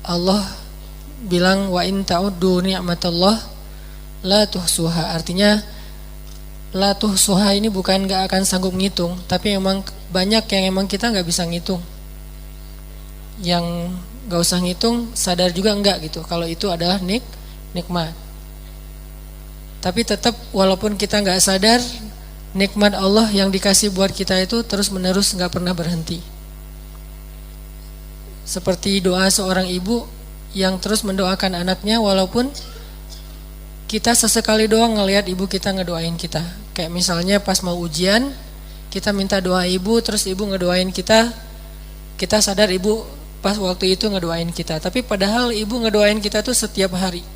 Allah bilang wa in ta'uddu ni'matallah la tuhsuha. Artinya la tuhsuha ini bukan gak akan sanggup ngitung, tapi memang banyak yang emang kita gak bisa ngitung. Yang gak usah ngitung, sadar juga enggak gitu kalau itu adalah nikmat. Tapi tetap walaupun kita gak sadar, nikmat Allah yang dikasih buat kita itu terus menerus gak pernah berhenti. Seperti doa seorang ibu yang terus mendoakan anaknya walaupun kita sesekali doang ngelihat ibu kita ngedoain kita. Kayak misalnya pas mau ujian, kita minta doa ibu, terus ibu ngedoain kita. Kita sadar ibu pas waktu itu ngedoain kita. Tapi padahal ibu ngedoain kita tuh setiap hari.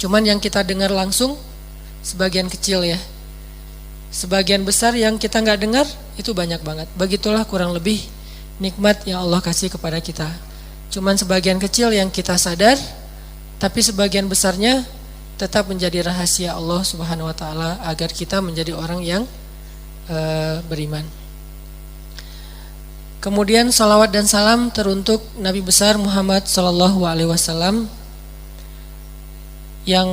Cuman yang kita dengar langsung sebagian kecil ya. Sebagian besar yang kita gak dengar itu banyak banget. Begitulah kurang lebih nikmat yang Allah kasih kepada kita. Cuman sebagian kecil yang kita sadar, tapi sebagian besarnya tetap menjadi rahasia Allah Subhanahu wa taala agar kita menjadi orang yang beriman. Kemudian salawat dan salam teruntuk Nabi besar Muhammad sallallahu alaihi wasallam yang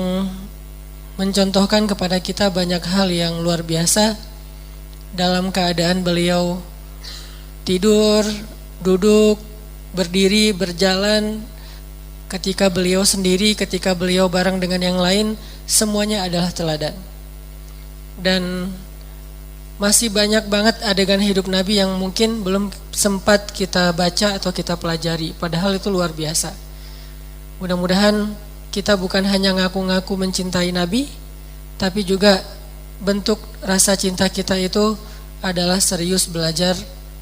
mencontohkan kepada kita banyak hal yang luar biasa dalam keadaan beliau tidur, duduk, berdiri, berjalan, ketika beliau sendiri, ketika beliau bareng dengan yang lain, semuanya adalah teladan. Dan masih banyak banget adegan hidup Nabi yang mungkin belum sempat kita baca atau kita pelajari, padahal itu luar biasa. Mudah-mudahan kita bukan hanya ngaku-ngaku mencintai Nabi, tapi juga bentuk rasa cinta kita itu adalah serius belajar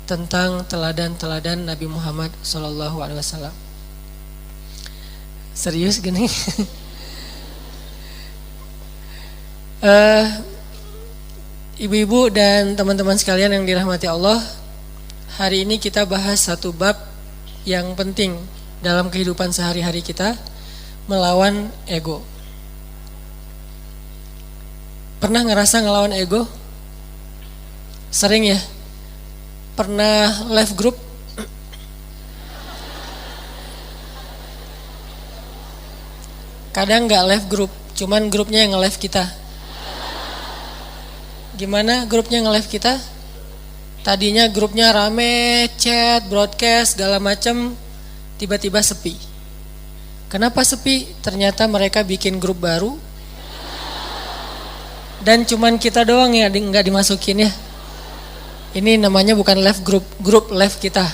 tentang teladan-teladan Nabi Muhammad SAW. Serius gini. Ibu-ibu dan teman-teman sekalian yang dirahmati Allah, hari ini kita bahas satu bab yang penting dalam kehidupan sehari-hari kita, melawan ego. Pernah ngerasa ngelawan ego? Sering ya? Pernah live group? Kadang gak live group, cuman grupnya yang nge-live kita. Gimana grupnya nge-live kita? Tadinya grupnya rame, chat, broadcast, segala macam, tiba-tiba sepi. Kenapa sepi? Ternyata mereka bikin grup baru, dan cuman kita doang ya gak dimasukin ya. Ini namanya bukan live group, grup live kita.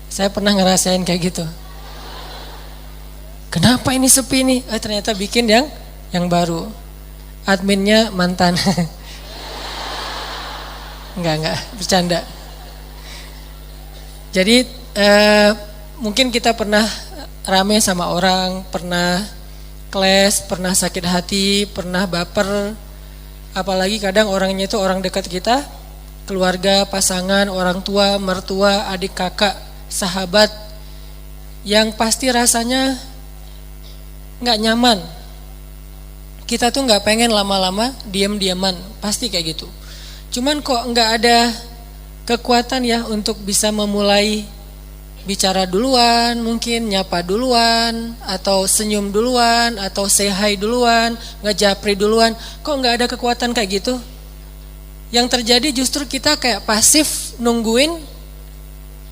Saya pernah ngerasain kayak gitu. Kenapa ini sepi nih? Ternyata bikin yang baru. Adminnya mantan. Enggak, bercanda. Jadi mungkin kita pernah rame sama orang, pernah clash, pernah sakit hati, pernah baper. Apalagi kadang orangnya itu orang dekat kita, keluarga, pasangan, orang tua, mertua, adik kakak, sahabat, yang pasti rasanya gak nyaman. Kita tuh gak pengen lama-lama diam-diaman, pasti kayak gitu. Cuman kok gak ada kekuatan ya untuk bisa memulai bicara duluan, mungkin nyapa duluan, atau senyum duluan, atau say hi duluan, ngejapri duluan. Kok gak ada kekuatan kayak gitu? Yang terjadi justru kita kayak pasif nungguin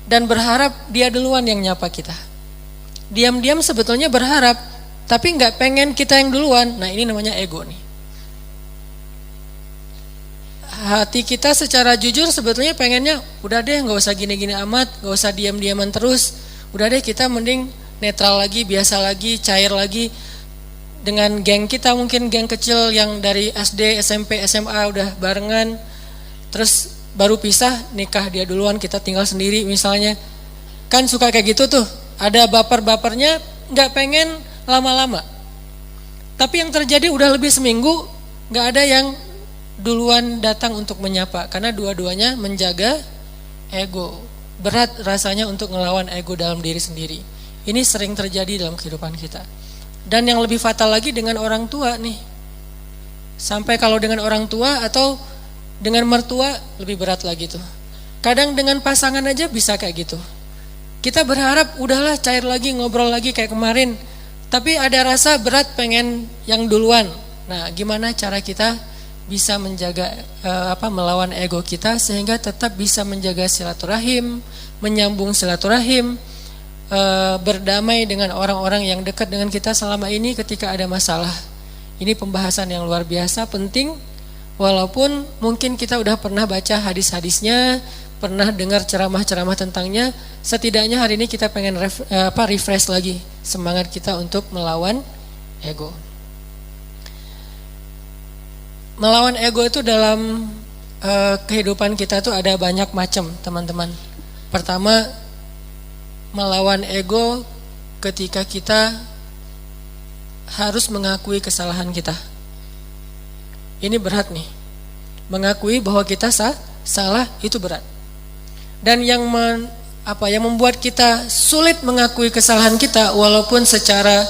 dan berharap dia duluan yang nyapa kita. Diam-diam sebetulnya berharap, tapi gak pengen kita yang duluan. Nah ini namanya ego nih. Hati kita secara jujur sebetulnya pengennya udah deh gak usah gini-gini amat, gak usah diam-diaman terus, udah deh kita mending netral lagi, biasa lagi, cair lagi dengan geng kita, mungkin geng kecil yang dari SD, SMP, SMA udah barengan, terus baru pisah, nikah dia duluan, kita tinggal sendiri misalnya. Kan suka kayak gitu tuh, ada baper-bapernya, gak pengen lama-lama. Tapi yang terjadi udah lebih seminggu gak ada yang duluan datang untuk menyapa, karena dua-duanya menjaga ego. Berat rasanya untuk ngelawan ego dalam diri sendiri. Ini sering terjadi dalam kehidupan kita. Dan yang lebih fatal lagi dengan orang tua nih. Sampai kalau dengan orang tua atau dengan mertua lebih berat lagi tuh. Kadang dengan pasangan aja bisa kayak gitu. Kita berharap udahlah cair lagi, ngobrol lagi kayak kemarin. Tapi ada rasa berat pengen yang duluan. Nah, gimana cara kita bisa menjaga melawan ego kita sehingga tetap bisa menjaga silaturahim, menyambung silaturahim, berdamai dengan orang-orang yang dekat dengan kita selama ini ketika ada masalah. Ini pembahasan yang luar biasa penting, walaupun mungkin kita udah pernah baca hadis-hadisnya, pernah dengar ceramah-ceramah tentangnya. Setidaknya hari ini kita pengen refresh lagi semangat kita untuk melawan ego. Melawan ego itu dalam kehidupan kita tuh ada banyak macam, teman-teman. Pertama, melawan ego ketika kita harus mengakui kesalahan kita. Ini berat nih. Mengakui bahwa kita salah itu berat. Dan yang membuat kita sulit mengakui kesalahan kita, walaupun secara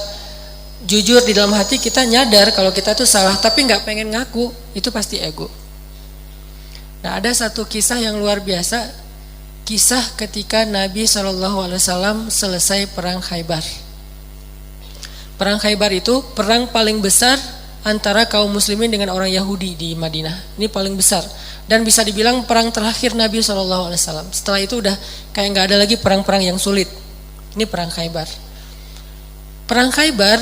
jujur di dalam hati kita nyadar kalau kita tuh salah, tapi nggak pengen ngaku, itu pasti ego. Nah, ada satu kisah yang luar biasa, kisah ketika Nabi SAW selesai perang Khaybar. Perang Khaybar itu perang paling besar antara kaum muslimin dengan orang Yahudi di Madinah. Ini paling besar dan bisa dibilang perang terakhir Nabi SAW. Setelah itu udah kayak nggak ada lagi perang-perang yang sulit. Ini perang Khaybar. Perang Khaybar,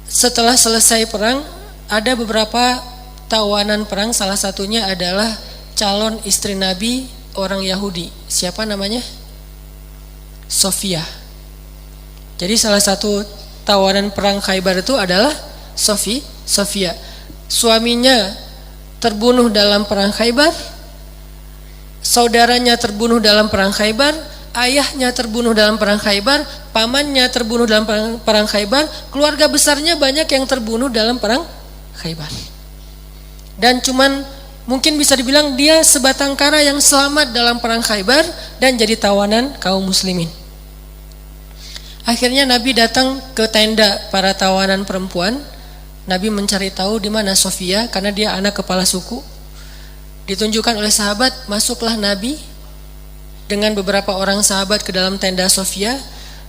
setelah selesai perang, ada beberapa tawanan perang. Salah satunya adalah calon istri Nabi, orang Yahudi. Siapa namanya? Sofia. Jadi salah satu tawanan perang Khaybar itu adalah Sofia. Suaminya terbunuh dalam perang Khaybar, saudaranya terbunuh dalam perang Khaybar, ayahnya terbunuh dalam perang Khaybar, pamannya terbunuh dalam perang Khaybar, keluarga besarnya banyak yang terbunuh dalam perang Khaybar. Dan cuman mungkin bisa dibilang dia sebatang kara yang selamat dalam perang Khaybar dan jadi tawanan kaum muslimin. Akhirnya Nabi datang ke tenda para tawanan perempuan. Nabi mencari tahu di mana Sofia karena dia anak kepala suku. Ditunjukkan oleh sahabat, masuklah Nabi dengan beberapa orang sahabat ke dalam tenda Sofia,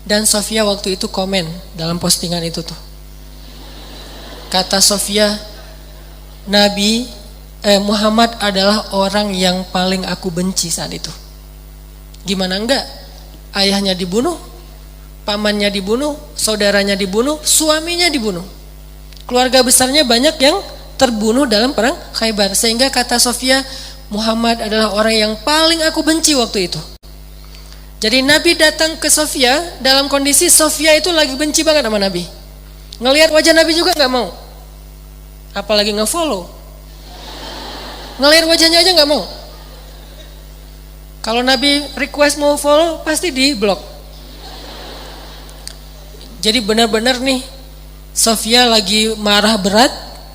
dan Sofia waktu itu komen dalam postingan itu tuh. Kata Sofia, Muhammad adalah orang yang paling aku benci saat itu. Gimana enggak? Ayahnya dibunuh, pamannya dibunuh, saudaranya dibunuh, suaminya dibunuh. Keluarga besarnya banyak yang terbunuh dalam perang Khaybar. Sehingga kata Sofia, Muhammad adalah orang yang paling aku benci waktu itu. Jadi Nabi datang ke Sofia dalam kondisi Sofia itu lagi benci banget sama Nabi. Ngelihat wajah Nabi juga gak mau. Apalagi nge-follow. Ngelihat wajahnya aja gak mau. Kalau Nabi request mau follow, pasti di blok. Jadi benar-benar nih, Sofia lagi marah berat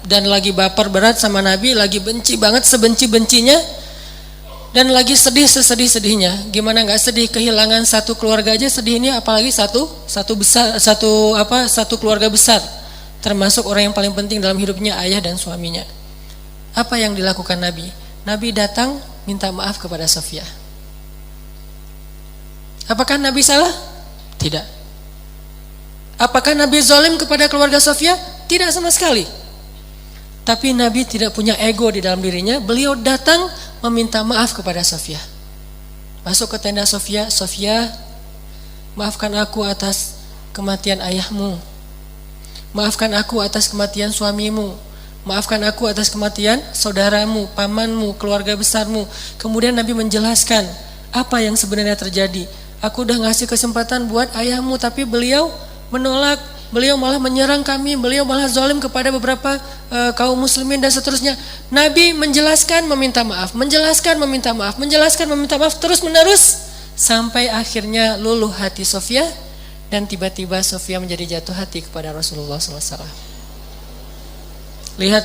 dan lagi baper berat sama Nabi, lagi benci banget sebenci-bencinya dan lagi sedih sesedih-sedihnya. Gimana nggak sedih, kehilangan satu keluarga aja sedihnya, apalagi satu keluarga besar, termasuk orang yang paling penting dalam hidupnya, ayah dan suaminya. Apa yang dilakukan Nabi? Nabi datang minta maaf kepada Sofia. Apakah Nabi salah? Tidak. Apakah Nabi zalim kepada keluarga Sofia? Tidak sama sekali. Tapi Nabi tidak punya ego di dalam dirinya. Beliau datang meminta maaf kepada Sofia. Masuk ke tenda Sofia. Sofia, maafkan aku atas kematian ayahmu. Maafkan aku atas kematian suamimu. Maafkan aku atas kematian saudaramu, pamanmu, keluarga besarmu. Kemudian Nabi menjelaskan apa yang sebenarnya terjadi. Aku udah ngasih kesempatan buat ayahmu, tapi beliau menolak, beliau malah menyerang kami, beliau malah zalim kepada beberapa kaum muslimin dan seterusnya. Nabi menjelaskan, meminta maaf, menjelaskan, meminta maaf, menjelaskan, meminta maaf, terus menerus sampai akhirnya luluh hati Sofia dan tiba-tiba Sofia menjadi jatuh hati kepada Rasulullah SAW. Lihat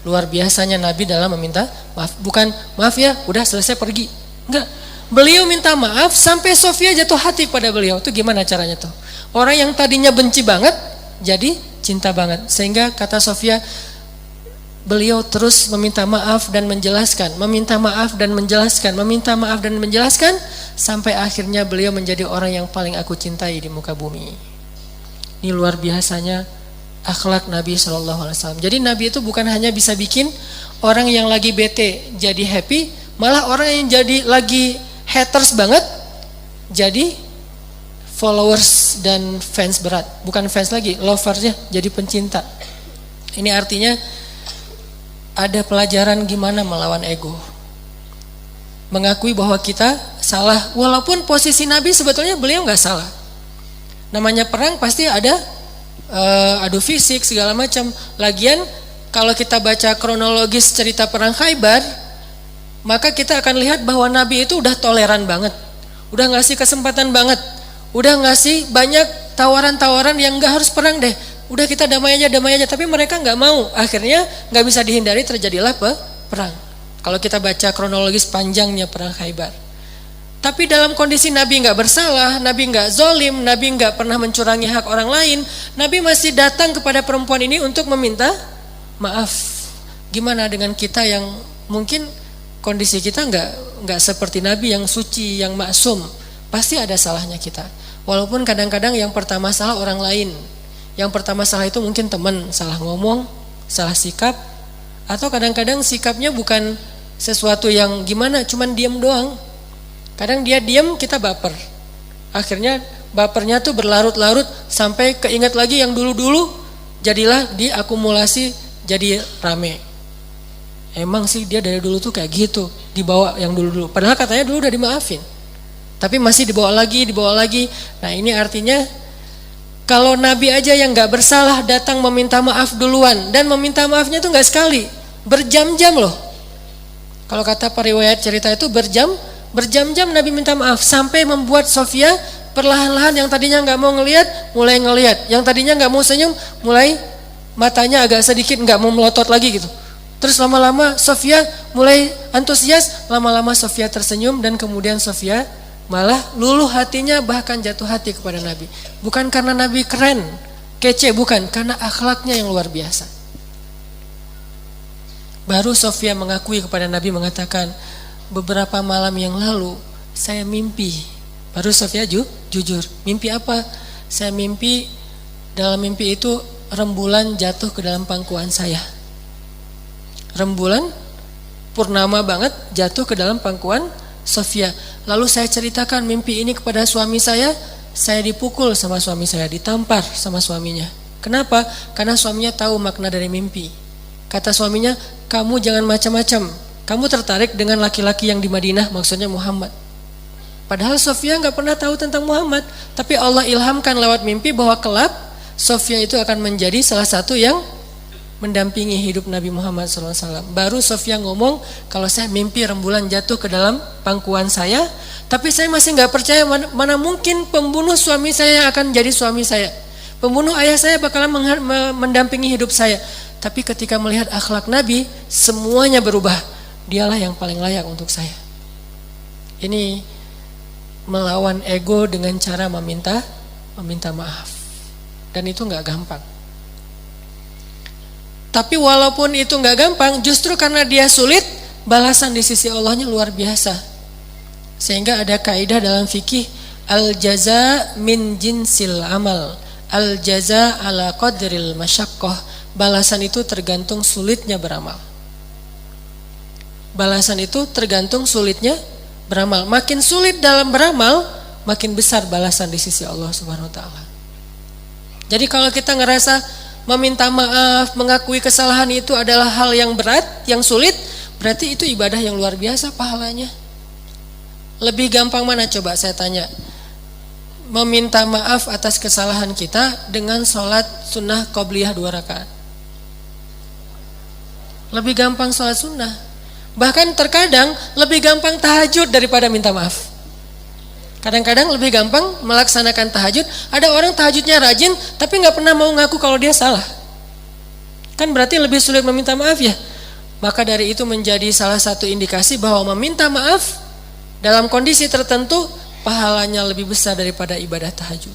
luar biasanya Nabi dalam meminta maaf. Bukan maaf ya, udah selesai pergi. Enggak. Beliau minta maaf sampai Sofia jatuh hati pada beliau. Itu gimana caranya tuh? Orang yang tadinya benci banget jadi cinta banget. Sehingga kata Sofia, beliau terus meminta maaf dan menjelaskan, meminta maaf dan menjelaskan, meminta maaf dan menjelaskan, sampai akhirnya beliau menjadi orang yang paling aku cintai di muka bumi. Ini luar biasanya akhlak Nabi SAW. Jadi Nabi itu bukan hanya bisa bikin orang yang lagi bete jadi happy, malah orang yang jadi lagi haters banget jadi followers dan fans berat. Bukan fans lagi, loversnya jadi pencinta. Ini artinya ada pelajaran gimana melawan ego. Mengakui bahwa kita salah, walaupun posisi Nabi sebetulnya beliau nggak salah. Namanya perang pasti ada adu fisik segala macam. Lagian kalau kita baca kronologis cerita perang Khaybar, maka kita akan lihat bahwa Nabi itu udah toleran banget, udah ngasih kesempatan banget, udah ngasih banyak tawaran-tawaran yang nggak harus perang deh. Udah kita damai aja, tapi mereka nggak mau. Akhirnya nggak bisa dihindari, terjadilah perang. Kalau kita baca kronologis panjangnya perang Khaybar. Tapi dalam kondisi Nabi nggak bersalah, Nabi nggak zolim, Nabi nggak pernah mencurangi hak orang lain, Nabi masih datang kepada perempuan ini untuk meminta maaf. Gimana dengan kita yang mungkin kondisi kita nggak seperti Nabi yang suci, yang maksum? Pasti ada salahnya kita. Walaupun kadang-kadang yang pertama salah orang lain. Yang pertama salah itu mungkin teman, salah ngomong, salah sikap, atau kadang-kadang sikapnya bukan sesuatu yang gimana, cuman diam doang. Kadang dia diam, kita baper. Akhirnya bapernya tuh berlarut-larut sampai keinget lagi yang dulu-dulu, jadilah diakumulasi jadi rame. Emang sih dia dari dulu tuh kayak gitu, dibawa yang dulu-dulu. Padahal katanya dulu udah dimaafin, tapi masih dibawa lagi. Nah ini artinya kalau Nabi aja yang gak bersalah datang meminta maaf duluan, dan meminta maafnya tuh gak sekali, berjam-jam loh. Kalau kata periwayat cerita itu berjam-jam Nabi minta maaf, sampai membuat Sofia perlahan-lahan yang tadinya gak mau ngelihat, mulai ngelihat. Yang tadinya gak mau senyum, mulai matanya agak sedikit gak mau melotot lagi gitu. Terus lama-lama Sofia mulai antusias, lama-lama Sofia tersenyum, dan kemudian Sofia malah luluh hatinya, bahkan jatuh hati kepada Nabi. Bukan karena Nabi keren, kece, bukan, karena akhlaknya yang luar biasa. Baru Sofia mengakui kepada Nabi, mengatakan, beberapa malam yang lalu saya mimpi. Baru Sofia jujur, mimpi apa? Saya mimpi, dalam mimpi itu rembulan jatuh ke dalam pangkuan saya. Rembulan purnama banget jatuh ke dalam pangkuan Sofia. Lalu saya ceritakan mimpi ini kepada suami saya dipukul sama suami saya, ditampar sama suaminya. Kenapa? Karena suaminya tahu makna dari mimpi. Kata suaminya, kamu jangan macam-macam, kamu tertarik dengan laki-laki yang di Madinah, maksudnya Muhammad. Padahal Sofia gak pernah tahu tentang Muhammad, tapi Allah ilhamkan lewat mimpi bahwa kelak Sofia itu akan menjadi salah satu yang mendampingi hidup Nabi Muhammad SAW. Baru Sofia ngomong, kalau saya mimpi rembulan jatuh ke dalam pangkuan saya, tapi saya masih gak percaya, mana mungkin pembunuh suami saya akan jadi suami saya, pembunuh ayah saya bakalan mendampingi hidup saya. Tapi ketika melihat akhlak Nabi, semuanya berubah. Dialah yang paling layak untuk saya. Ini melawan ego dengan cara meminta maaf. Dan itu gak gampang. Tapi walaupun itu gak gampang, justru karena dia sulit, balasan di sisi Allahnya luar biasa. Sehingga ada kaidah dalam fikih, al-jaza min jinsil amal, al-jaza ala qadril masyaqqah. Balasan itu tergantung sulitnya beramal. Balasan itu tergantung sulitnya beramal. Makin sulit dalam beramal, makin besar balasan di sisi Allah Subhanahu wa taala. Jadi kalau kita ngerasa meminta maaf, mengakui kesalahan itu adalah hal yang berat, yang sulit, berarti itu ibadah yang luar biasa pahalanya. Lebih gampang mana coba saya tanya? Meminta maaf atas kesalahan kita dengan sholat sunnah qobliyah 2 rakaat. Lebih gampang sholat sunnah. Bahkan terkadang lebih gampang tahajud daripada minta maaf. Kadang-kadang lebih gampang melaksanakan tahajud. Ada orang tahajudnya rajin tapi gak pernah mau ngaku kalau dia salah. Kan berarti lebih sulit meminta maaf ya. Maka dari itu menjadi salah satu indikasi bahwa meminta maaf dalam kondisi tertentu pahalanya lebih besar daripada ibadah tahajud.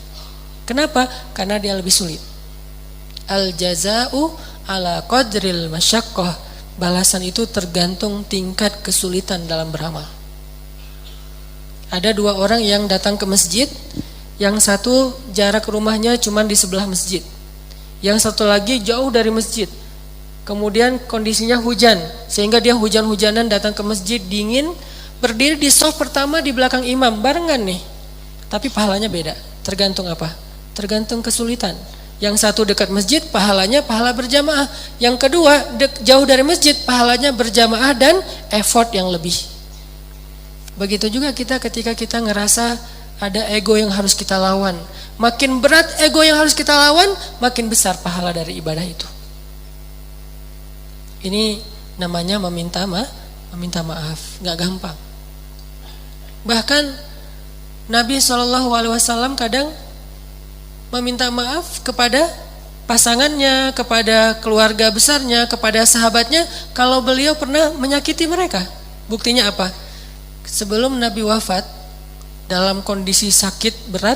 Kenapa? Karena dia lebih sulit. Al-jaza'u ala qadril masyaqqah. Balasan itu tergantung tingkat kesulitan dalam beramal. Ada dua orang yang datang ke masjid, yang satu jarak rumahnya cuma di sebelah masjid, yang satu lagi jauh dari masjid. Kemudian kondisinya hujan, sehingga dia hujan-hujanan datang ke masjid dingin, berdiri di shaf pertama di belakang imam, barengan nih. Tapi pahalanya beda, tergantung apa? Tergantung kesulitan. Yang satu dekat masjid, pahalanya pahala berjamaah. Yang kedua jauh dari masjid, pahalanya berjamaah dan effort yang lebih. Begitu juga kita ketika kita ngerasa ada ego yang harus kita lawan. Makin berat ego yang harus kita lawan, makin besar pahala dari ibadah itu. Ini namanya meminta maaf, nggak gampang. Bahkan Nabi SAW kadang meminta maaf kepada pasangannya, kepada keluarga besarnya, kepada sahabatnya kalau beliau pernah menyakiti mereka. Buktinya apa? Sebelum Nabi wafat, dalam kondisi sakit berat,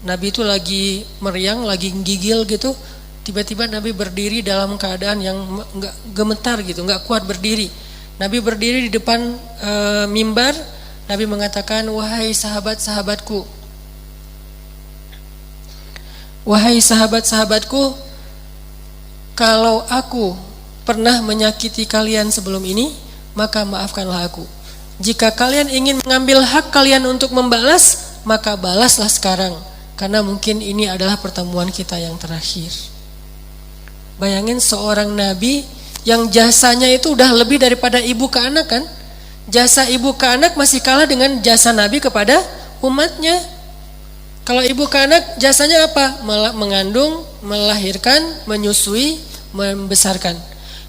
Nabi itu lagi meriang, lagi gigil gitu. Tiba-tiba Nabi berdiri dalam keadaan yang nggak gemetar gitu, nggak kuat berdiri. Nabi berdiri di depan mimbar. Nabi mengatakan, wahai sahabat-sahabatku, wahai sahabat-sahabatku, kalau aku pernah menyakiti kalian sebelum ini, maka maafkanlah aku. Jika kalian ingin mengambil hak kalian untuk membalas, maka balaslah sekarang, karena mungkin ini adalah pertemuan kita yang terakhir. Bayangin seorang nabi yang jasanya itu udah lebih daripada ibu ke anak kan? Jasa ibu ke anak masih kalah dengan jasa nabi kepada umatnya. Kalau ibu ke anak jasanya apa? Mengandung, melahirkan, menyusui, membesarkan.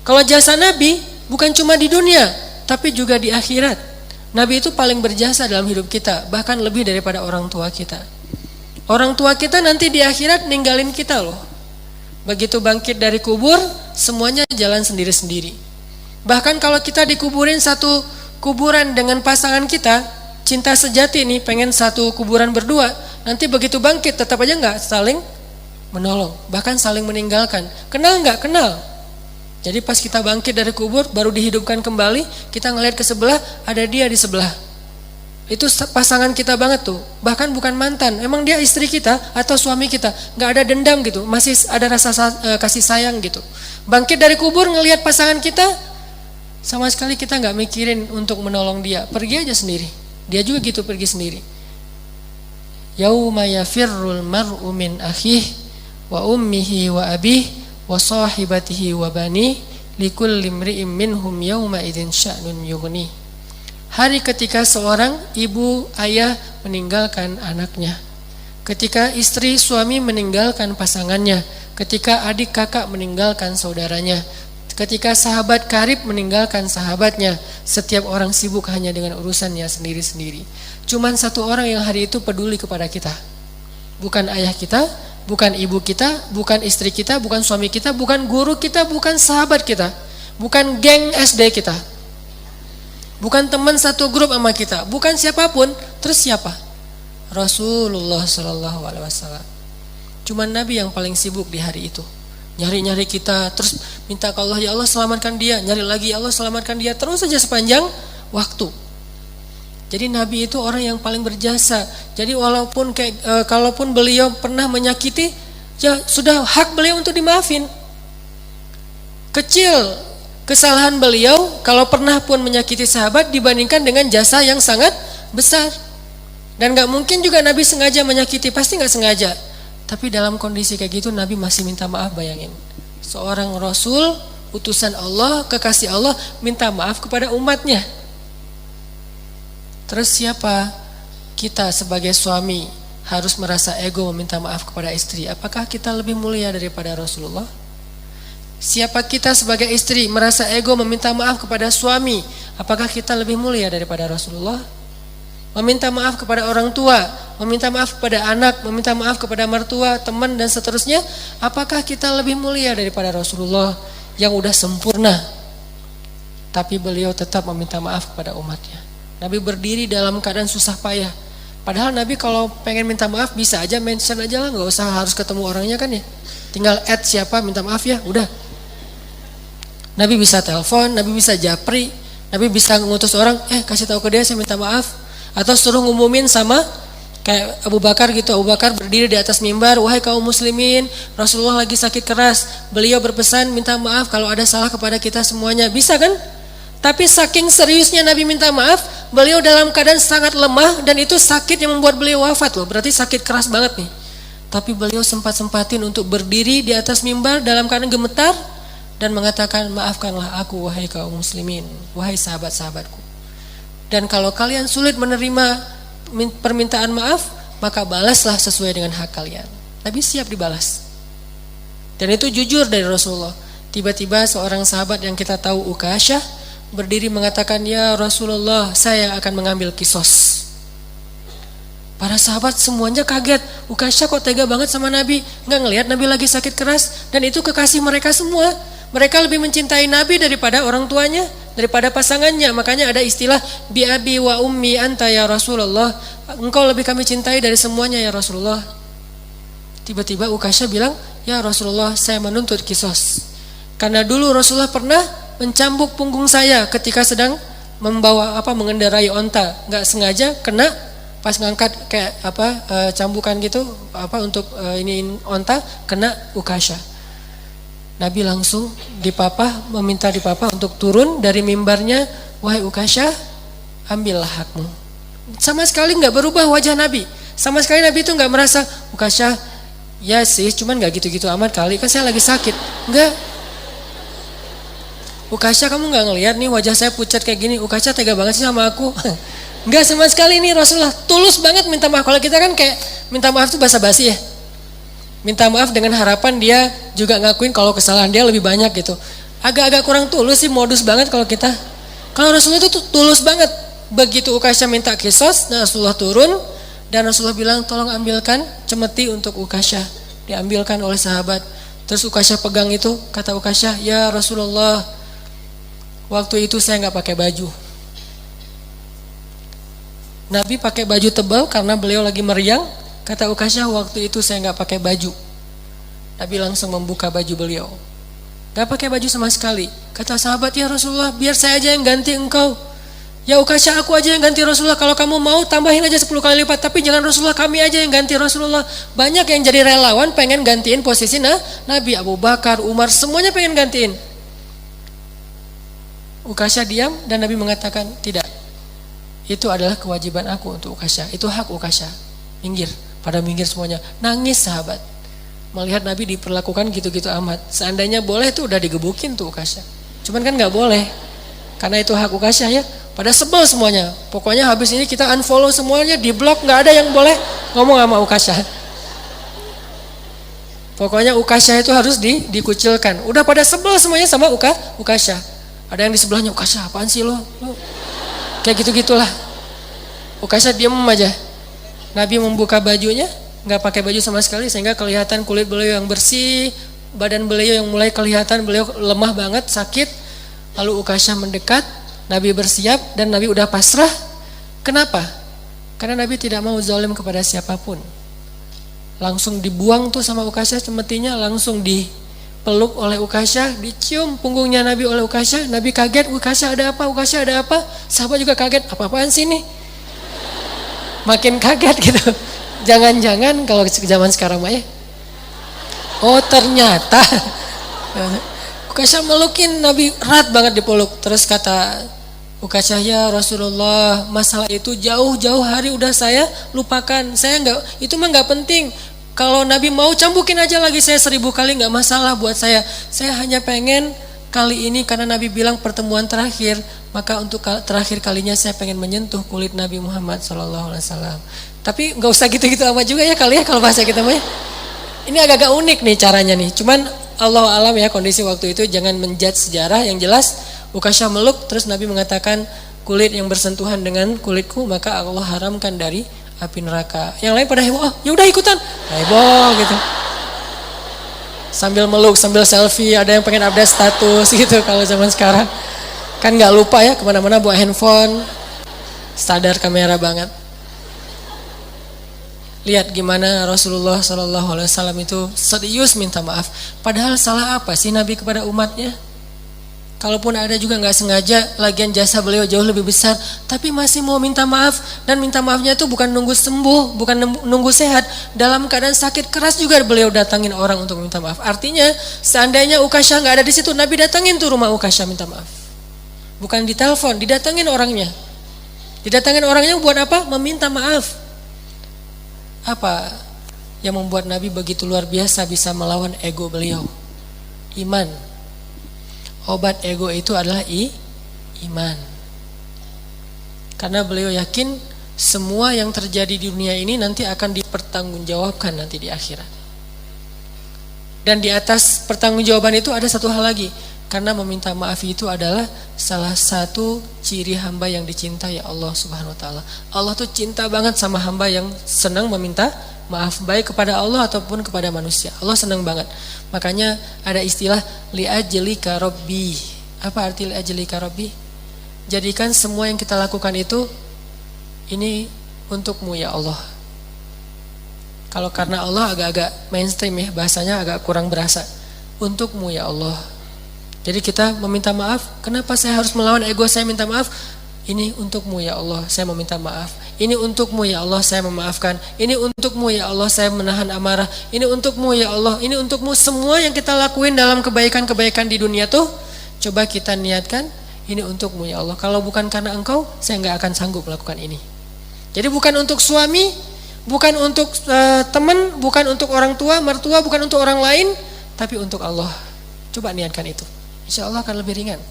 Kalau jasa nabi bukan cuma di dunia, tapi juga di akhirat. Nabi itu paling berjasa dalam hidup kita, bahkan lebih daripada orang tua kita. Orang tua kita nanti di akhirat ninggalin kita loh. Begitu bangkit dari kubur, semuanya jalan sendiri-sendiri. Bahkan kalau kita dikuburin satu kuburan dengan pasangan kita, cinta sejati nih, pengen satu kuburan berdua, nanti begitu bangkit tetap aja nggak saling menolong, bahkan saling meninggalkan. Kenal nggak? Kenal. Jadi pas kita bangkit dari kubur, baru dihidupkan kembali, kita ngelihat ke sebelah, ada dia di sebelah. Itu pasangan kita banget tuh, bahkan bukan mantan, emang dia istri kita atau suami kita, nggak ada dendam gitu, masih ada rasa kasih sayang gitu. Bangkit dari kubur ngelihat pasangan kita, sama sekali kita nggak mikirin untuk menolong dia, pergi aja sendiri. Dia juga gitu, pergi sendiri. Yauma yafirrul mar'u min akhihi wa ummihi wa abihi wa sahibatihi wa bani likulli imri'in minhum yauma idzin sya'nun yughni. Hari ketika seorang ibu ayah meninggalkan anaknya, ketika istri suami meninggalkan pasangannya, ketika adik kakak meninggalkan saudaranya, ketika sahabat karib meninggalkan sahabatnya, setiap orang sibuk hanya dengan urusannya sendiri-sendiri. Cuman satu orang yang hari itu peduli kepada kita. Bukan ayah kita, bukan ibu kita, bukan istri kita, bukan suami kita, bukan guru kita, bukan sahabat kita, bukan geng SD kita, bukan teman satu grup sama kita, bukan siapapun. Terus siapa? Rasulullah SAW. Cuman Nabi yang paling sibuk di hari itu. Nyari-nyari kita, terus minta ke Allah, ya Allah selamatkan dia, nyari lagi, ya Allah selamatkan dia, terus saja sepanjang waktu. Jadi Nabi itu orang yang paling berjasa. Jadi walaupun kalaupun beliau pernah menyakiti, ya sudah hak beliau untuk dimaafin. Kecil kesalahan beliau kalau pernah pun menyakiti sahabat dibandingkan dengan jasa yang sangat besar. Dan gak mungkin juga Nabi sengaja menyakiti, pasti gak sengaja. Tapi dalam kondisi kayak gitu Nabi masih minta maaf. Bayangin, seorang Rasul, utusan Allah, kekasih Allah, minta maaf kepada umatnya. Terus siapa kita sebagai suami harus merasa ego meminta maaf kepada istri? Apakah kita lebih mulia daripada Rasulullah? Siapa kita sebagai istri merasa ego meminta maaf kepada suami? Apakah kita lebih mulia daripada Rasulullah? Meminta maaf kepada orang tua, meminta maaf kepada anak, meminta maaf kepada mertua, teman dan seterusnya, apakah kita lebih mulia daripada Rasulullah yang udah sempurna? Tapi beliau tetap meminta maaf kepada umatnya. Nabi berdiri dalam keadaan susah payah. Padahal Nabi kalau pengen minta maaf bisa aja mention aja lah, nggak usah harus ketemu orangnya kan ya. Tinggal add siapa minta maaf ya, udah. Nabi bisa telepon, Nabi bisa japri, Nabi bisa ngutus orang, kasih tahu ke dia saya minta maaf, atau suruh ngumumin sama kayak Abu Bakar gitu. Abu Bakar berdiri di atas mimbar, wahai kaum muslimin, Rasulullah lagi sakit keras, beliau berpesan minta maaf kalau ada salah kepada kita semuanya. Bisa kan? Tapi saking seriusnya Nabi minta maaf, beliau dalam keadaan sangat lemah, dan itu sakit yang membuat beliau wafat loh, berarti sakit keras banget nih. Tapi beliau sempat-sempatin untuk berdiri di atas mimbar dalam keadaan gemetar dan mengatakan, maafkanlah aku wahai kaum muslimin, wahai sahabat-sahabatku. Dan kalau kalian sulit menerima permintaan maaf, maka balaslah sesuai dengan hak kalian. Nabi siap dibalas. Dan itu jujur dari Rasulullah. Tiba-tiba seorang sahabat yang kita tahu, Ukasyah, berdiri mengatakan, ya Rasulullah, saya akan mengambil kisos. Para sahabat semuanya kaget, Ukasyah kok tega banget sama Nabi, nggak ngelihat Nabi lagi sakit keras, dan itu kekasih mereka semua. Mereka lebih mencintai Nabi daripada orang tuanya, daripada pasangannya. Makanya ada istilah bi abi wa ummi anta ya Rasulullah, engkau lebih kami cintai dari semuanya ya Rasulullah. Tiba-tiba Ukasyah bilang, ya Rasulullah, saya menuntut kisos. Karena dulu Rasulullah pernah mencambuk punggung saya ketika sedang mengendarai onta, nggak sengaja kena. Pas ngangkat kayak cambukan gitu untuk ini onta, kena Ukasyah. Nabi langsung meminta dipapah untuk turun dari mimbarnya, wahai Ukasyah, ambillah hakmu. Sama sekali nggak berubah wajah Nabi. Sama sekali Nabi itu nggak merasa, Ukasyah, ya sih, cuman nggak gitu-gitu amat kali, kan saya lagi sakit. Enggak. Ukasyah, kamu nggak ngelihat nih wajah saya pucat kayak gini? Ukasyah tega banget sih sama aku. Enggak sama sekali, ini Rasulullah tulus banget minta maaf. Kalau kita kan kayak minta maaf itu basa-basi ya. Minta maaf dengan harapan dia juga ngakuin kalau kesalahan dia lebih banyak gitu. Agak-agak kurang tulus sih, modus banget kalau kita. Kalau Rasulullah itu tulus banget. Begitu Ukasyah minta kisos, Rasulullah turun dan Rasulullah bilang, tolong ambilkan cemeti untuk Ukasyah. Diambilkan oleh sahabat. Terus Ukasyah pegang itu, kata Ukasyah, ya Rasulullah, waktu itu saya nggak pakai baju. Nabi pakai baju tebal karena beliau lagi meriang. Kata Ukasyah, waktu itu saya nggak pakai baju. Nabi langsung membuka baju beliau, nggak pakai baju sama sekali. Kata sahabat, ya Rasulullah, biar saya aja yang ganti engkau. Ya Ukasyah, aku aja yang ganti Rasulullah. Kalau kamu mau tambahin aja 10 kali lipat, tapi jangan Rasulullah, kami aja yang ganti Rasulullah. Banyak yang jadi relawan pengen gantiin posisi Nabi. Abu Bakar, Umar, semuanya pengen gantiin. Ukasyah diam dan Nabi mengatakan, tidak, itu adalah kewajiban aku untuk Ukasyah, itu hak Ukasyah. Minggir, pada minggir semuanya. Nangis sahabat melihat Nabi diperlakukan gitu-gitu amat. Seandainya boleh tuh udah digebukin tuh Ukasyah, cuman kan nggak boleh karena itu hak Ukasyah ya. Pada sebel semuanya. Pokoknya habis ini kita unfollow semuanya, di blok, nggak ada yang boleh ngomong sama Ukasyah. Pokoknya Ukasyah itu harus dikucilkan. Udah pada sebel semuanya sama Ukasyah. Ada yang di sebelahnya, Ukasyah apaan sih lo? Kayak gitu-gitulah. Ukasyah diam aja. Nabi membuka bajunya, nggak pakai baju sama sekali sehingga kelihatan kulit beliau yang bersih, badan beliau yang mulai kelihatan beliau lemah banget, sakit. Lalu Ukasyah mendekat, Nabi bersiap dan Nabi udah pasrah. Kenapa? Karena Nabi tidak mau zalim kepada siapapun. Langsung dibuang tuh sama Ukasyah cemetinya, langsung dipeluk oleh Ukasyah, dicium punggungnya Nabi oleh Ukasyah. Nabi kaget, Ukasyah ada apa? Ukasyah ada apa? Sahabat juga kaget, apa-apaan sih ini? Makin kaget gitu. Jangan-jangan kalau zaman sekarang mah ya. Oh ternyata Ukasyah melukin Nabi erat banget dipeluk. Terus kata Ukasyah, ya Rasulullah, masalah itu jauh-jauh hari udah saya lupakan. Saya itu mah nggak penting. Kalau Nabi mau cambukin aja lagi saya 1000 kali, nggak masalah buat saya. Saya hanya pengen kali ini karena Nabi bilang pertemuan terakhir, maka untuk terakhir kalinya saya pengen menyentuh kulit Nabi Muhammad SAW. Tapi nggak usah gitu-gitu amat juga ya kali ya kalau bahasa kita mah. Ini agak-agak unik nih caranya nih. Cuman Allah alam ya kondisi waktu itu, jangan menjudge sejarah. Yang jelas Ukasyah meluk, terus Nabi mengatakan kulit yang bersentuhan dengan kulitku maka Allah haramkan dari api neraka. Yang lain pada heboh, oh ya udah ikutan, heboh gitu. Sambil meluk, sambil selfie, ada yang pengen update status gitu. Kalau zaman sekarang kan nggak lupa ya kemana-mana bawa handphone, sadar kamera banget. Lihat gimana Rasulullah SAW itu serius minta maaf. Padahal salah apa sih Nabi kepada umatnya? Kalaupun ada juga nggak sengaja, lagian jasa beliau jauh lebih besar, tapi masih mau minta maaf. Dan minta maafnya itu bukan nunggu sembuh, bukan nunggu sehat. Dalam keadaan sakit keras juga beliau datangin orang untuk minta maaf. Artinya seandainya Ukasyah nggak ada di situ, Nabi datangin tuh rumah Ukasyah minta maaf. Bukan ditelepon, didatangin orangnya. Didatangin orangnya buat apa? Meminta maaf. Apa yang membuat Nabi begitu luar biasa bisa melawan ego beliau? Iman. Obat ego itu adalah iman. Karena beliau yakin semua yang terjadi di dunia ini nanti akan dipertanggungjawabkan nanti di akhirat. Dan di atas pertanggungjawaban itu ada satu hal lagi. Karena meminta maaf itu adalah salah satu ciri hamba yang dicintai Allah Subhanahu wa taala. Allah tuh cinta banget sama hamba yang senang meminta maaf, baik kepada Allah ataupun kepada manusia. Allah senang banget. Makanya ada istilah li'ajlika rabbi. Apa arti li'ajlika rabbi? Jadikan semua yang kita lakukan itu ini untukmu ya Allah. Kalau karena Allah agak-agak mainstream ya, bahasanya agak kurang berasa. Untukmu ya Allah. Jadi kita meminta maaf. Kenapa saya harus melawan ego saya minta maaf? Ini untukmu ya Allah, saya meminta maaf. Ini untukmu ya Allah, saya memaafkan. Ini untukmu ya Allah, saya menahan amarah. Ini untukmu ya Allah, ini untukmu. Semua yang kita lakuin dalam kebaikan-kebaikan di dunia tuh, coba kita niatkan, ini untukmu ya Allah. Kalau bukan karena engkau, saya nggak akan sanggup melakukan ini. Jadi bukan untuk suami, bukan untuk teman, bukan untuk orang tua, mertua, bukan untuk orang lain, tapi untuk Allah. Coba niatkan itu, insya Allah akan lebih ringan.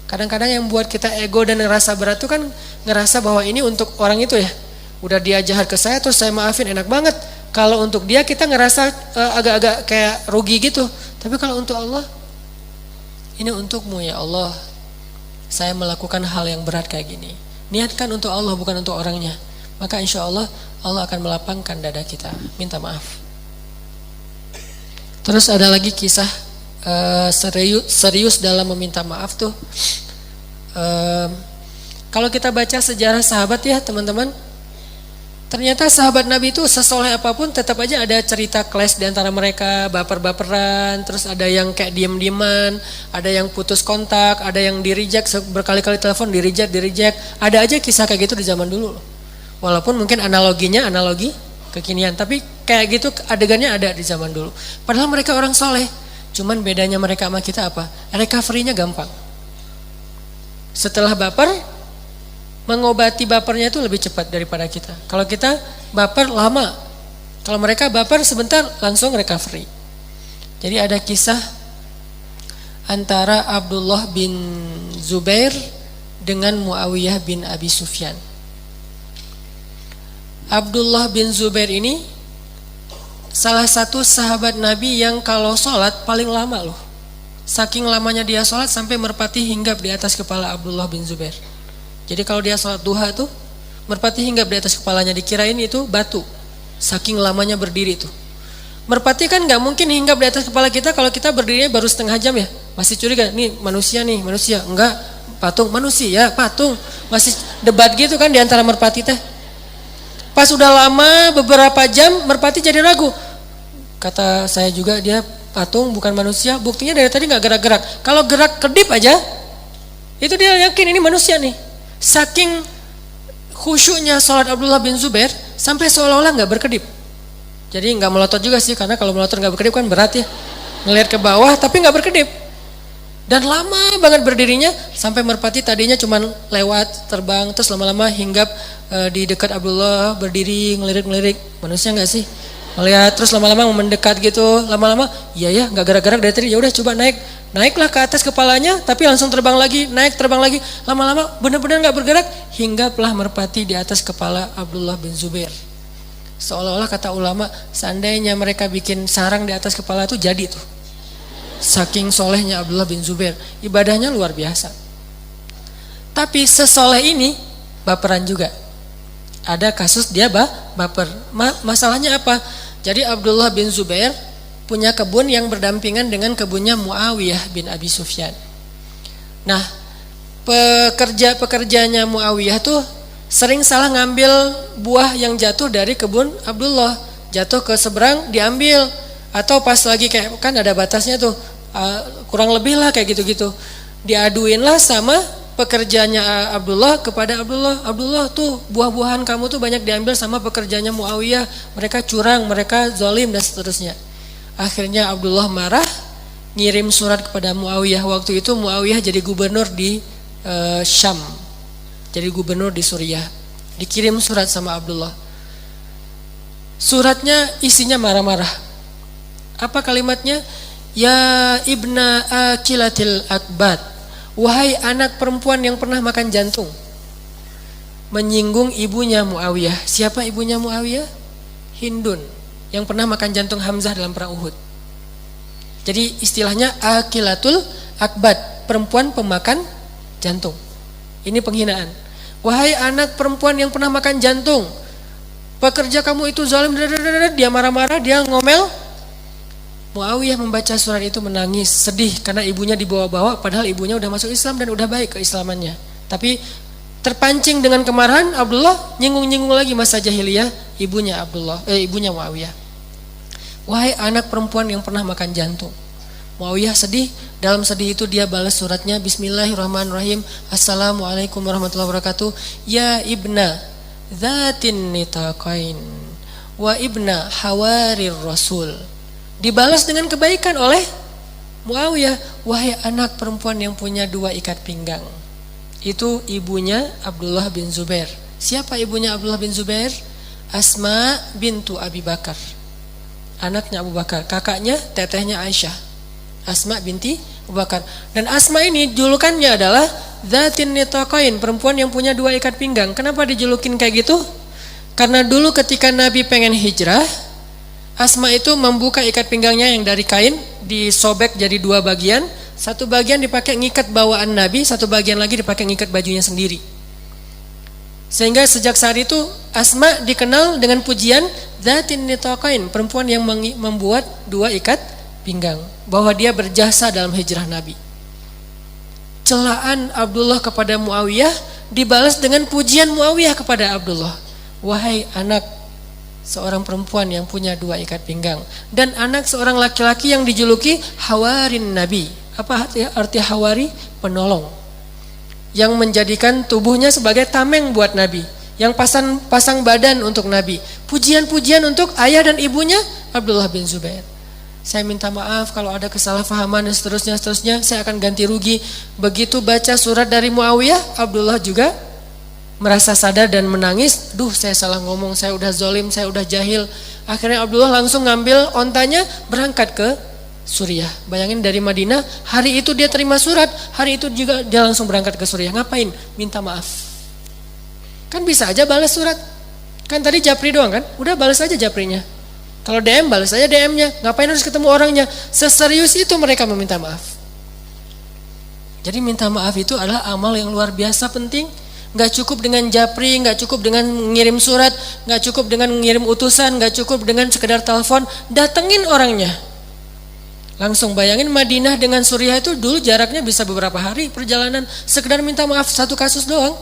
Kadang-kadang yang buat kita ego dan ngerasa berat itu kan ngerasa bahwa ini untuk orang itu ya. Udah dia jahat ke saya terus saya maafin, enak banget. Kalau untuk dia kita ngerasa agak-agak kayak rugi gitu. Tapi kalau untuk Allah, ini untukmu ya Allah. Saya melakukan hal yang berat kayak gini. Niatkan untuk Allah bukan untuk orangnya. Maka insya Allah Allah akan melapangkan dada kita. Minta maaf. Terus ada lagi kisah serius dalam meminta maaf tuh. Kalau kita baca sejarah sahabat ya teman-teman, ternyata sahabat Nabi itu sesoleh apapun tetap aja ada cerita clash di antara mereka, baper-baperan, terus ada yang kayak diem-dieman, ada yang putus kontak, ada yang di-reject, berkali-kali telepon di-reject, ada aja kisah kayak gitu di zaman dulu. Walaupun mungkin analoginya analogi kekinian, tapi kayak gitu adegannya ada di zaman dulu. Padahal mereka orang soleh. Cuman bedanya mereka sama kita apa? Recovery-nya gampang. Setelah baper, mengobati bapernya itu lebih cepat daripada kita. Kalau kita baper lama. Kalau mereka baper sebentar langsung recovery. Jadi ada kisah antara Abdullah bin Zubair dengan Muawiyah bin Abi Sufyan. Abdullah bin Zubair ini salah satu sahabat Nabi yang kalau sholat paling lama loh. Saking lamanya dia sholat sampai merpati hinggap di atas kepala Abdullah bin Zubair. Jadi kalau dia sholat duha tuh merpati hinggap di atas kepalanya, dikirain itu batu. Saking lamanya berdiri tuh. Merpati kan nggak mungkin hinggap di atas kepala kita kalau kita berdirinya baru setengah jam ya. Masih curiga, nih manusia, enggak, patung, manusia, patung. Masih debat gitu kan di antara merpati teh. Pas udah lama beberapa jam merpati jadi ragu. Kata saya juga dia patung bukan manusia. Buktinya dari tadi nggak gerak-gerak. Kalau gerak kedip aja, itu dia yakin ini manusia nih. Saking khusyuknya sholat Abdullah bin Zubair sampai seolah-olah nggak berkedip. Jadi nggak melotot juga sih, karena kalau melotot nggak berkedip kan berat ya. Ngelihat ke bawah tapi nggak berkedip. Dan lama banget berdirinya sampai merpati tadinya cuman lewat terbang terus lama-lama hinggap di dekat Abdullah, berdiri ngelirik-ngelirik. Manusia nggak sih? Melihat terus lama-lama mendekat gitu, lama-lama iya ya nggak gerak-gerak dari tadi, ya udah coba naiklah ke atas kepalanya tapi langsung terbang lagi, naik terbang lagi, lama-lama benar-benar nggak bergerak, hinggaplah merpati di atas kepala Abdullah bin Zubair. Seolah-olah kata ulama, seandainya mereka bikin sarang di atas kepala itu jadi tuh. Saking solehnya Abdullah bin Zubair, ibadahnya luar biasa. Tapi sesoleh ini baperan juga. Ada kasus dia baper. Masalahnya apa? Jadi Abdullah bin Zubair punya kebun yang berdampingan dengan kebunnya Muawiyah bin Abi Sufyan. Nah, pekerjanya Muawiyah tuh sering salah ngambil buah yang jatuh dari kebun Abdullah. Jatuh ke seberang diambil. Atau pas lagi kayak kan ada batasnya tuh, kurang lebih lah kayak gitu-gitu. Diaduinlah sama pekerjanya Abdullah kepada Abdullah. Abdullah tuh buah-buahan kamu tuh banyak diambil sama pekerjanya Muawiyah. Mereka curang, mereka zalim dan seterusnya. Akhirnya Abdullah marah, ngirim surat kepada Muawiyah. Waktu itu Muawiyah jadi gubernur di Syam, jadi gubernur di Suriah. Dikirim surat sama Abdullah. Suratnya isinya marah-marah. Apa kalimatnya? Ya ibna akilatil akbat, wahai anak perempuan yang pernah makan jantung. Menyinggung ibunya Muawiyah. Siapa ibunya Muawiyah? Hindun, yang pernah makan jantung Hamzah dalam perang Uhud. Jadi istilahnya akilatul akbat, perempuan pemakan jantung. Ini penghinaan. Wahai anak perempuan yang pernah makan jantung, pekerja kamu itu zalim. Dia marah-marah, dia ngomel. Muawiyah membaca surat itu menangis, sedih karena ibunya dibawa-bawa, padahal ibunya udah masuk Islam dan udah baik keislamannya. Tapi terpancing dengan kemarahan, Abdullah nyinggung-nyinggung lagi masa jahiliyah ibunya Muawiyah. Wahai anak perempuan yang pernah makan jantung. Muawiyah sedih, dalam sedih itu dia balas suratnya, Bismillahirrahmanirrahim, Assalamualaikum warahmatullahi wabarakatuh. Ya ibna Zatin nitaqain wa ibna hawarir rasul. Dibalas dengan kebaikan oleh Muawiyah. Wahai anak perempuan yang punya dua ikat pinggang. Itu ibunya Abdullah bin Zubair. Siapa ibunya Abdullah bin Zubair? Asma bintu Abi Bakar, anaknya Abu Bakar. Kakaknya, tetehnya Aisyah, Asma binti Abu Bakar. Dan Asma ini julukannya adalah Zatin nitaqain, perempuan yang punya dua ikat pinggang. Kenapa dijulukin kayak gitu? Karena dulu ketika Nabi pengen hijrah, Asma itu membuka ikat pinggangnya yang dari kain, disobek jadi dua bagian. Satu bagian dipakai ngikat bawaan Nabi, satu bagian lagi dipakai ngikat bajunya sendiri. Sehingga sejak saat itu Asma dikenal dengan pujian Zatin nitaqain, perempuan yang membuat dua ikat pinggang, bahwa dia berjasa dalam hijrah Nabi. Celaan Abdullah kepada Muawiyah dibalas dengan pujian Muawiyah kepada Abdullah. Wahai anak seorang perempuan yang punya dua ikat pinggang, dan anak seorang laki-laki yang dijuluki Hawarin Nabi. Apa arti Hawari? Penolong, yang menjadikan tubuhnya sebagai tameng buat Nabi, yang pasang badan untuk Nabi. Pujian-pujian untuk ayah dan ibunya Abdullah bin Zubair. Saya minta maaf kalau ada kesalahpahaman dan seterusnya, saya akan ganti rugi. Begitu baca surat dari Muawiyah, Abdullah juga merasa sadar dan menangis. Duh, saya salah ngomong, saya udah zolim, saya udah jahil. Akhirnya Abdullah langsung ngambil ontanya, berangkat ke Suriah. Bayangin dari Madinah, hari itu dia terima surat, hari itu juga dia langsung berangkat ke Suriah. Ngapain? Minta maaf. Kan bisa aja balas surat. Kan tadi Japri doang kan? Udah balas aja Japrinya. Kalau DM balas aja DM-nya. Ngapain harus ketemu orangnya? Seserius itu mereka meminta maaf. Jadi minta maaf itu adalah amal yang luar biasa penting. Gak cukup dengan Japri, gak cukup dengan ngirim surat, gak cukup dengan ngirim utusan, gak cukup dengan sekedar telepon. Datengin orangnya. Langsung bayangin Madinah dengan Suriah itu dulu jaraknya bisa beberapa hari perjalanan. Sekedar minta maaf satu kasus doang.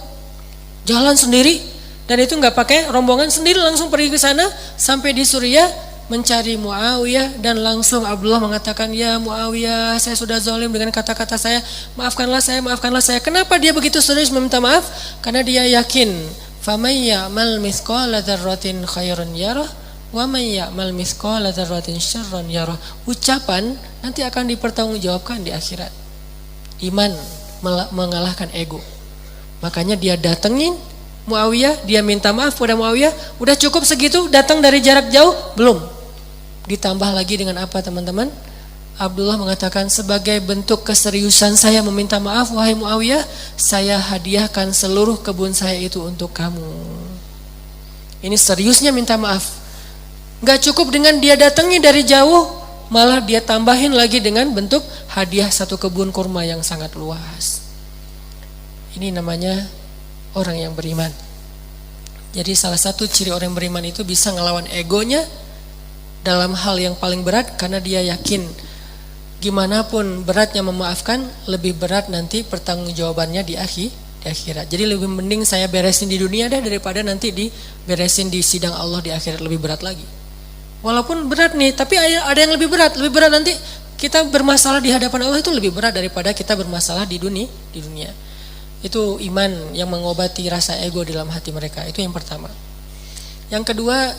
Jalan sendiri. Dan itu gak pakai rombongan, sendiri langsung pergi ke sana. Sampai di Suriah mencari Muawiyah, dan langsung Abdullah mengatakan, ya Muawiyah, saya sudah zalim dengan kata-kata saya, maafkanlah saya, maafkanlah saya. Kenapa dia begitu serius meminta maaf? Karena dia yakin, faman ya'mal mithqala dzarratin khairan yarah wa man ya'mal mithqala dzarratin syarran yarah. Ucapan nanti akan dipertanggungjawabkan di akhirat. Iman mengalahkan ego. Makanya dia datengin Muawiyah, dia minta maaf pada Muawiyah. Udah cukup segitu, datang dari jarak jauh? Belum. Ditambah lagi dengan apa teman-teman? Abdullah mengatakan, sebagai bentuk keseriusan saya meminta maaf, wahai Muawiyah, saya hadiahkan seluruh kebun saya itu untuk kamu. Ini seriusnya minta maaf. Gak cukup dengan dia datangi dari jauh, malah dia tambahin lagi dengan bentuk hadiah satu kebun kurma yang sangat luas. Ini namanya orang yang beriman. Jadi salah satu ciri orang yang beriman itu bisa ngelawan egonya dalam hal yang paling berat, karena dia yakin gimana pun beratnya memaafkan, lebih berat nanti pertanggungjawabannya di akhirat. Jadi lebih mending saya beresin di dunia dah daripada nanti diberesin di sidang Allah di akhirat, lebih berat lagi. Walaupun berat nih, tapi ada yang lebih berat nanti kita bermasalah di hadapan Allah itu lebih berat daripada kita bermasalah di dunia. Itu iman yang mengobati rasa ego dalam hati mereka. Itu yang pertama. Yang kedua,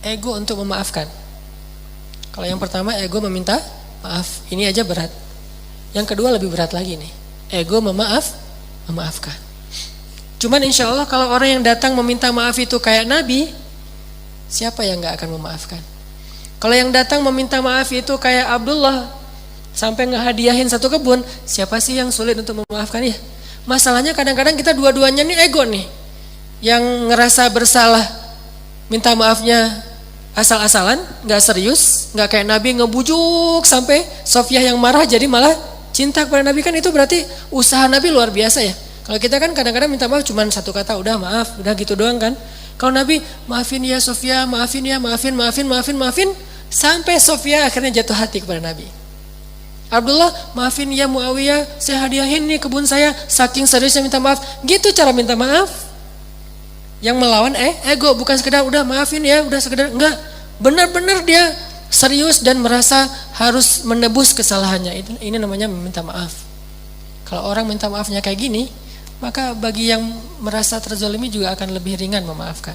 ego untuk memaafkan. Kalau yang pertama ego meminta maaf, ini aja berat. Yang kedua lebih berat lagi nih, ego memaafkan. Cuman insya Allah kalau orang yang datang meminta maaf itu kayak Nabi, siapa yang gak akan memaafkan? Kalau yang datang meminta maaf itu kayak Abdullah, sampai ngehadiahin satu kebun, siapa sih yang sulit untuk memaafkan ya? Masalahnya kadang-kadang kita dua-duanya nih ego nih, yang ngerasa bersalah, minta maafnya asal-asalan, gak serius, gak kayak Nabi ngebujuk sampai Sofiyah yang marah jadi malah cinta kepada Nabi. Kan itu berarti usaha Nabi luar biasa ya. Kalau kita kan kadang-kadang minta maaf cuma satu kata, udah maaf, udah gitu doang kan. Kalau Nabi, maafin ya Sofiyah, maafin ya, maafin, sampai Sofiyah akhirnya jatuh hati kepada Nabi. Abdullah, maafin ya Muawiyah, saya hadiahin nih kebun saya, saking seriusnya minta maaf. Gitu cara minta maaf. Yang melawan ego, bukan sekedar udah maafin ya, udah sekedar, enggak. Benar-benar dia serius dan merasa harus menebus kesalahannya. Ini namanya meminta maaf. Kalau orang minta maafnya kayak gini, maka bagi yang merasa terzalimi juga akan lebih ringan memaafkan.